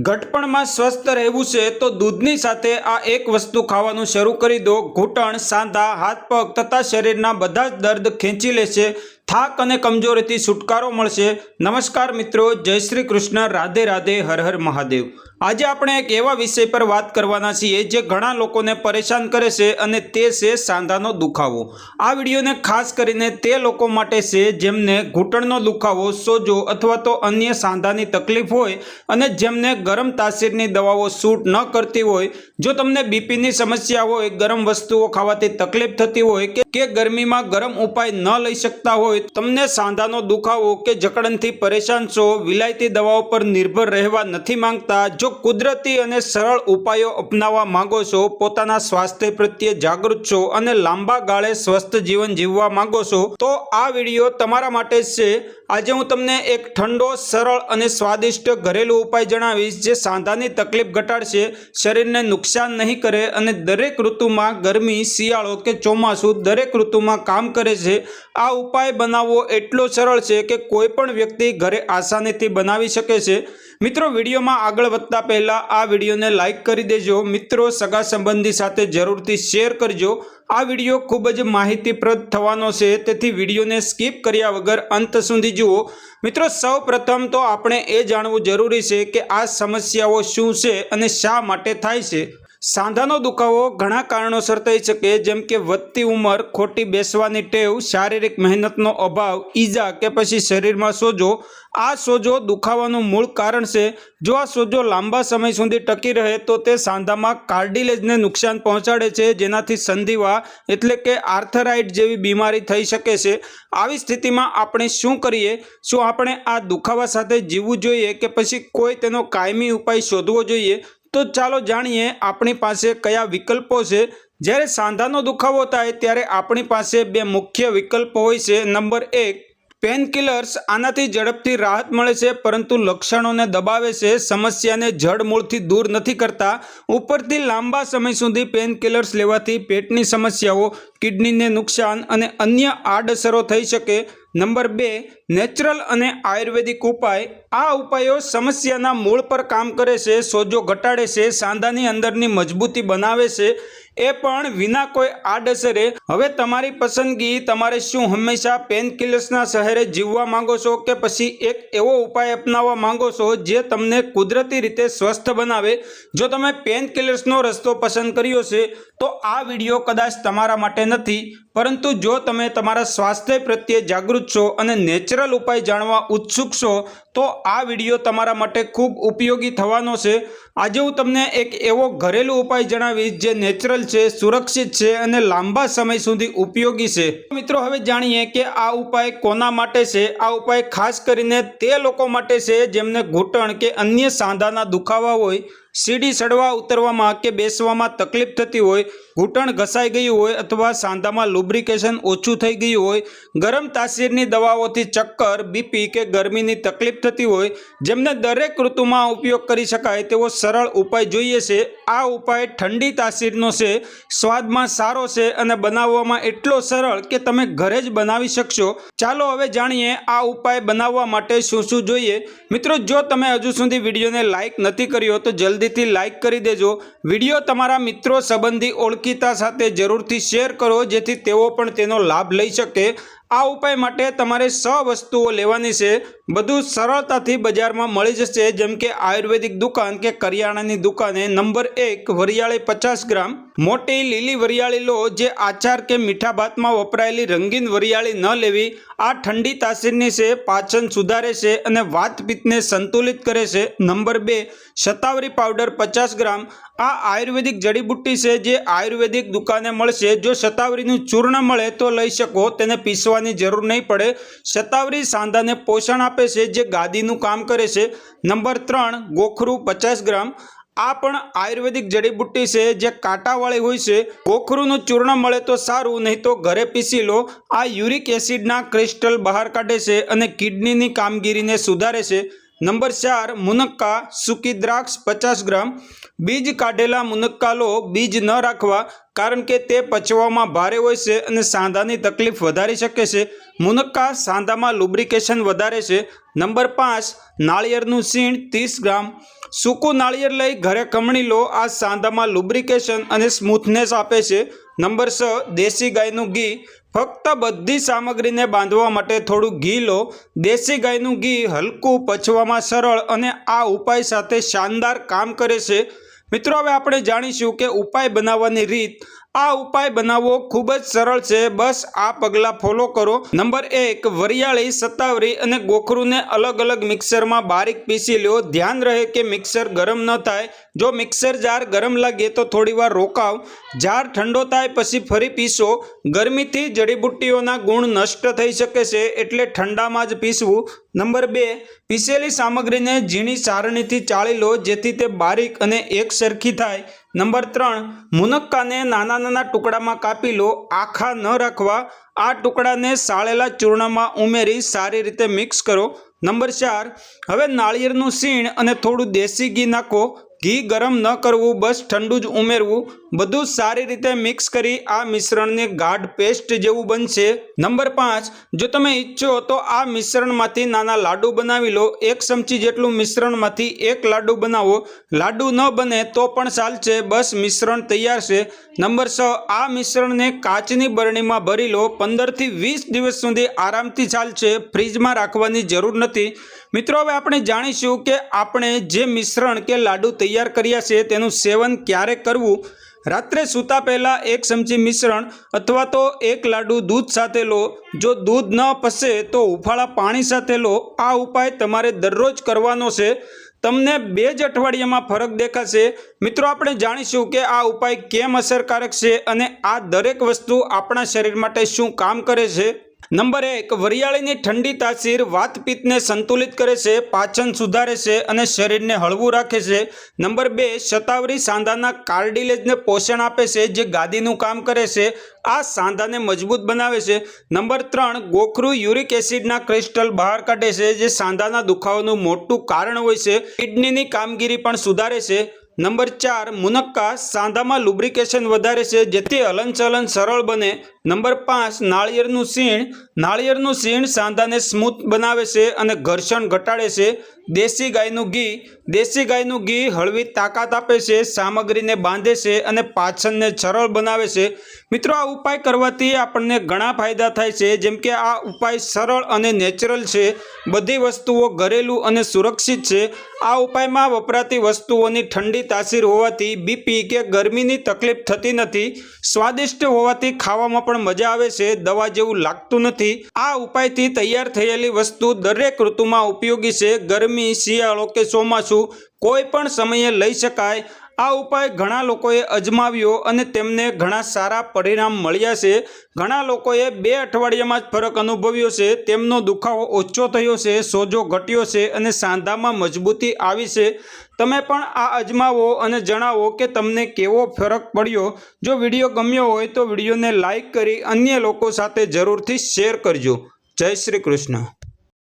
ઘટપણમાં સ્વસ્થ રહેવું છે તો દૂધની સાથે આ એક વસ્તુ ખાવાનું શરૂ કરી દો। ઘૂંટણ, સાંધા, હાથ પગ તથા શરીરના બધા જ દર્દ ખેંચી લેશે। થાક અને કમજોરીથી છુટકારો મળશે। નમસ્કાર મિત્રો, જય શ્રી કૃષ્ણ, રાધે રાધે, હર હર મહાદેવ। આજે આપણે એક એવા વિષય પર વાત કરવાના છીએ જે ઘણા લોકોને પરેશાન કરે છે અને તે છે સાંધાનો દુખાવો। આ વિડીયોને ખાસ કરીને તે લોકો માટે છે જેમને ઘૂંટણનો દુખાવો, સોજો અથવા તો અન્ય સાંધાની તકલીફ હોય અને જેમને ગરમ તાસીરની દવાઓ સૂટ ન કરતી હોય। જો તમને બીપીની સમસ્યા હોય, ગરમ વસ્તુઓ ખાવાથી તકલીફ થતી હોય કે ગરમીમાં ગરમ ઉપાય ન લઈ શકતા હોય, તમને સાંધાનો દુખાવો કે જકડનથી પરેશાન છો, વિલાયતી દવાઓ પર નિર્ભર રહેવા નથી માંગતા, જો કુદરતી અને સરળ ઉપાયો અપનાવવા માંગો છો, પોતાના સ્વાસ્થ્ય પ્રત્યે જાગૃત છો અને લાંબા ગાળે સ્વસ્થ જીવન જીવવા માંગો છો તો આ વિડીયો તમારા માટે છે। આજે હું તમને એક ઠંડો, સરળ અને સ્વાદિષ્ટ ઘરેલું ઉપાય જણાવીશ જે સાંધાની તકલીફ ઘટાડશે, શરીરને નુકસાન નહીં કરે અને દરેક ઋતુમાં, ગરમી, શિયાળો કે ચોમાસું, દરેક ઋતુમાં કામ કરે છે। આ ઉપાય બનાવવો એટલો સરળ છે કે કોઈ પણ વ્યક્તિ ઘરે આસાનીથી બનાવી શકે છે। મિત્રો, વિડીયોમાં આગળ વધતા પહેલા આ વિડીયોને લાઈક કરી દેજો। મિત્રો, સગા સંબંધી સાથે જરૂરથી શેર કરજો। આ વિડીયો ખૂબ જ માહિતીપ્રદ થવાનો છે, તેથી વિડીયોને સ્કીપ કર્યા વગર અંત સુધી જુઓ। મિત્રો, સૌ પ્રથમ તો આપણે એ જાણવું જરૂરી છે કે આ સમસ્યાઓ શું છે અને શા માટે થાય છે। સાંધાનો દુખાવો ઘણા કારણોસર થઈ શકે, જેમ કે વધતી ઉંમર, ખોટી બેસવાની ટેવ, શારીરિક મહેનતનો અભાવ, ઈજા કે પછી શરીરમાં સોજો। આ સોજો દુખાવાનું મૂળ કારણ છે। જો આ સોજો લાંબા સમય સુધી ટકી રહે તો તે સાંધામાં કાર્ટિલેજને નુકસાન પહોંચાડે છે, જેનાથી સંધિવા એટલે કે આર્થરાઇટ જેવી બીમારી થઈ શકે છે। આવી સ્થિતિમાં આપણે શું કરીએ? શું આપણે આ દુખાવા સાથે જીવવું જોઈએ કે પછી કોઈ તેનો કાયમી ઉપાય શોધવો જોઈએ? તો ચાલો જાણીએ આપણી પાસે કયા વિકલ્પો છે। જ્યારે સાંધાનો દુખાવો થાય ત્યારે આપણી પાસે બે મુખ્ય વિકલ્પો હોય છે। Number 1, painkillers. આનાથી ઝડપથી રાહત મળે છે પરંતુ લક્ષણોને દબાવે છે, સમસ્યાને જડ મૂળથી દૂર નથી કરતા। ઉપરથી લાંબા સમય સુધી પેનકિલર્સ લેવાથી પેટની સમસ્યાઓ, કિડનીને નુકસાન અને અન્ય આડઅસરો થઈ શકે। નંબર 2, નેચરલ અને આયુર્વેદિક ઉપાય। આ ઉપાયો સમસ્યાના મૂળ પર કામ કરે છે, સોજો ઘટાડે છે, સાંધાની અંદરની મજબૂતી બનાવે છે, એ પણ વિના કોઈ આડઅસરે। હવે તમારી પસંદગી, તમારે શું હંમેશા પેનકિલર્સના શહેરે જીવવા માંગો છો કે પછી એક એવો ઉપાય અપનાવવા માંગો છો જે તમને કુદરતી રીતે સ્વસ્થ બનાવે? જો તમે પેનકિલર્સનો રસ્તો પસંદ કર્યો છે તો આ વિડીયો કદાચ તમારા માટે નથી, પરંતુ જો તમે તમારા સ્વાસ્થ્ય પ્રત્યે જાગૃત છો અને નેચરલ ઉપાય જાણવા ઉત્સુક છો તો આ વિડીયો તમારા માટે ખૂબ ઉપયોગી થવાનો છે। આજે હું તમને એક એવો ઘરેલું ઉપાય જણાવીશ જે નેચરલ છે, સુરક્ષિત છે અને લાંબા સમય સુધી ઉપયોગી છે। મિત્રો, હવે જાણીએ કે આ ઉપાય કોના માટે છે। આ ઉપાય ખાસ કરીને તે લોકો માટે છે જેમને ઘૂંટણ કે અન્ય સાંધાના દુખાવા હોય, સીડી ચડવા ઉતરવામાં કે બેસવામાં તકલીફ થતી હોય, ઘૂંટણ ઘસાઈ ગયું હોય અથવા સાંધામાં લુબ્રિકેશન ઓછું થઈ ગયું હોય, ગરમ તાસીરની દવાઓથી ચક્કર, બીપી કે ગરમીની તકલીફ થતી હોય, જેમને દરેક ઋતુમાં ઉપયોગ કરી શકાય તેવો સરળ ઉપાય જોઈએ છે। આ ઉપાય ઠંડી તાસીરનો છે, સ્વાદમાં સારો છે અને બનાવવામાં એટલો સરળ કે તમે ઘરે જ બનાવી શકશો। ચાલો હવે જાણીએ આ ઉપાય બનાવવા માટે શું શું જોઈએ। મિત્રો, જો તમે હજુ સુધી વિડીયોને લાઈક નથી કર્યો તો જલ્દીથી લાઈક કરી દેજો। વિડીયો તમારા મિત્રો, સંબંધી, ઓળખીતા સાથે જરૂરથી શેર કરો જેથી તેઓ પણ તેનો લાભ લઈ શકે। આ ઉપાય માટે તમારે 6 વસ્તુઓ લેવાની છે। બધું સરળતાથી બજારમાં મળી જશે, જેમ કે આયુર્વેદિક દુકાન કે કરિયાણાની દુકાને। નંબર 1, વરિયાળી 50 ગ્રામ। મોટી લીલી વરિયાળી લો, જે આચાર કે મીઠા ભાતમાં વપરાયેલી રંગીન વરિયાળી ન લેવી। આ ઠંડી તાસીરની છે, પાચન સુધારે છે અને વાતપિત્તને સંતુલિત કરે છે। નંબર 2, શતાવરી પાવડર 50 ગ્રામ। આ આયુર્વેદિક જડીબુટ્ટી છે જે આયુર્વેદિક દુકાને મળશે। જો શતાવરીનું ચૂર્ણ મળે તો લઈ શકો, તેને પીસવાની જરૂર નહીં પડે। શતાવરી સાંધાને પોષણ આપે છે, જે ગાદીનું કામ કરે છે। નંબર 3, ગોખરું 50 ગ્રામ। આ પણ આયુર્વેદિક જડીબુટ્ટી છે જે કાંટાવાળી હોય છે। ગોખરુનું ચૂર્ણ મળે તો સારું, નહીં તો ઘરે પીસી લો। આ યુરિક એસિડના ક્રિસ્ટલ બહાર કાઢે છે અને કિડનીની કામગીરીને સુધારે છે। નંબર 4 મુનક્કા સૂકી દ્રાક્ષ 50 ગ્રામ। બીજ કાઢેલા મુનક્કા લો, બીજ ન રાખવા કારણ કે તે પચવામાં ભારે હોય છે અને સાંધાની તકલીફ વધારી શકે છે। મુનક્કા સાંધામાં લુબ્રિકેશન વધારે છે। નંબર 5 નાળિયેરનું શીણ 30 ગ્રામ। સૂકું નાળિયેર લઈ ઘરે ખમણી લો, આ સાંધામાં લુબ્રિકેશન અને સ્મૂથનેસ આપે છે। નંબર 6 દેશી ગાયનું ઘી। ફક્ત બધી સામગ્રીને બાંધવા માટે થોડું ઘી લો। દેશી ગાયનું ઘી હલકું, પચવામાં સરળ અને આ ઉપાય સાથે શાનદાર કામ કરે છે। મિત્રો, હવે આપણે જાણીશું કે ઉપાય બનાવવાની રીત। આ ઉપાય બનાવવો ખૂબ જ સરળ છે, બસ આ પગલાં ફોલો કરો। નંબર 1 વરિયાળી, સત્તાવરી અને ગોખરુને અલગ અલગ મિક્સરમાં બારીક પીસી લો। ધ્યાન રહે કે મિક્સર ગરમ ન થાય। જો મિક્સર જાર ગરમ લાગે તો થોડીવાર રોકાવ, જાર ઠંડો થાય પછી ફરી પીસો। ગરમીથી જડીબુટ્ટીઓના ગુણ નષ્ટ થઈ શકે છે, એટલે ઠંડામાં જ પીસવું। નંબર 2 પીસેલી સામગ્રીને ઝીણી ચાળણીથી ચાળી લો, જેથી તે બારીક અને એક સરખી થાય। નંબર 3 મુનક્કાને નાના નાના ટુકડામાં કાપી લો, આખા ન રાખવા। આ ટુકડાને સાળેલા ચૂર્ણમાં ઉમેરી સારી રીતે મિક્સ કરો। નંબર 4 હવે નાળિયેરનું શીણ અને થોડું દેશી ઘી નાખો। ઘી ગરમ ન કરવું, બસ ઠંડુ જ ઉમેરવું। બધું સારી રીતે મિક્સ કરી આ મિશ્રણને ગાઢ પેસ્ટ જેવું બનશે। નંબર 5 જો તમે ઈચ્છો તો આ મિશ્રણમાંથી નાના લાડુ બનાવી લો। 1 ચમચી જેટલું મિશ્રણમાંથી 1 લાડુ બનાવો। લાડુ ન બને તો પણ ચાલશે, બસ મિશ્રણ તૈયાર છે। નંબર 6 આ મિશ્રણને કાચની બરણીમાં ભરી લો। 15 થી 20 દિવસ સુધી આરામથી ચાલશે, ફ્રીજમાં રાખવાની જરૂર નથી। મિત્રો, હવે આપણે જાણીશું કે આપણે જે મિશ્રણ કે લાડુ તૈયાર કર્યા છે તેનું સેવન ક્યારે કરવું। રાત્રે સૂતા પહેલા 1 ચમચી મિશ્રણ અથવા તો 1 લાડુ દૂધ સાથે લો। જો દૂધ ન પચે તો હુંફાળા પાણી સાથે લો। આ ઉપાય તમારે દરરોજ કરવાનો છે। તમને 2 જ અઠવાડિયામાં ફરક દેખાશે। મિત્રો, આપણે જાણીશું કે આ ઉપાય કેમ અસરકારક છે અને આ દરેક વસ્તુ આપણા શરીર માટે શું કામ કરે છે। નંબર 1 વરિયાળીની ઠંડી તાસીર વાતપિત્તને સંતુલિત કરે છે, પાચન સુધારે છે અને શરીરને હળવું રાખે છે। નંબર 2 શતાવરી સાંધાના કાર્ટિલેજને પોષણ આપે છે, જે ગાદીનું કામ કરે છે। આ સાંધાને મજબૂત બનાવે છે। નંબર 3 ગોખરુ યુરિક એસિડના ક્રિસ્ટલ બહાર કાઢે છે, જે સાંધાના દુખાવાનું મોટું કારણ હોય છે। કિડનીની કામગીરી પણ સુધારે છે। નંબર 4 મુનક્કા સાંધામાં લુબ્રિકેશન વધારે છે, જેથી હલનચલન સરળ બને। નંબર 5 નાળિયેરનું શીણ સાંધાને સ્મૂથ બનાવે છે અને ઘર્ષણ ઘટાડે છે। દેશી ગાયનું ઘી હળવી તાકાત આપે છે, સામગ્રીને બાંધે છે અને પાચનને સરળ બનાવે છે। મિત્રો, આ ઉપાય કરવાથી આપણને ઘણા ફાયદા થાય છે, જેમ કે આ ઉપાય સરળ અને નેચરલ છે। બધી વસ્તુઓ ઘરેલું અને સુરક્ષિત છે। આ ઉપાયમાં વપરાતી વસ્તુઓની ઠંડી તાસીર હોવાથી બીપી કે ગરમીની તકલીફ થતી નથી। સ્વાદિષ્ટ હોવાથી ખાવામાં પણ મજા આવે છે, દવા જેવું લાગતું નથી। આ ઉપાયથી તૈયાર થયેલી વસ્તુ દરેક ઋતુમાં ઉપયોગી છે। ગરમી, શિયાળો કે ચોમાસું કોઈ પણ સમયે લઈ શકાય। આ ઉપાય ઘણા લોકોએ અજમાવ્યો અને તેમને ઘણા સારા પરિણામ મળ્યા છે। ઘણા લોકોએ 2 અઠવાડિયામાં જ ફરક અનુભવ્યો છે। તેમનો દુખાવો ઓછો થયો છે, સોજો ઘટ્યો છે અને સાંધામાં મજબૂતી આવી છે। તમે પણ આ અજમાવો અને જણાવો કે તમને કેવો ફરક પડ્યો। જો વિડીયો ગમ્યો હોય તો વિડીયોને લાઈક કરી અન્ય લોકો સાથે જરૂરથી શેર કરજો। જય શ્રી કૃષ્ણ।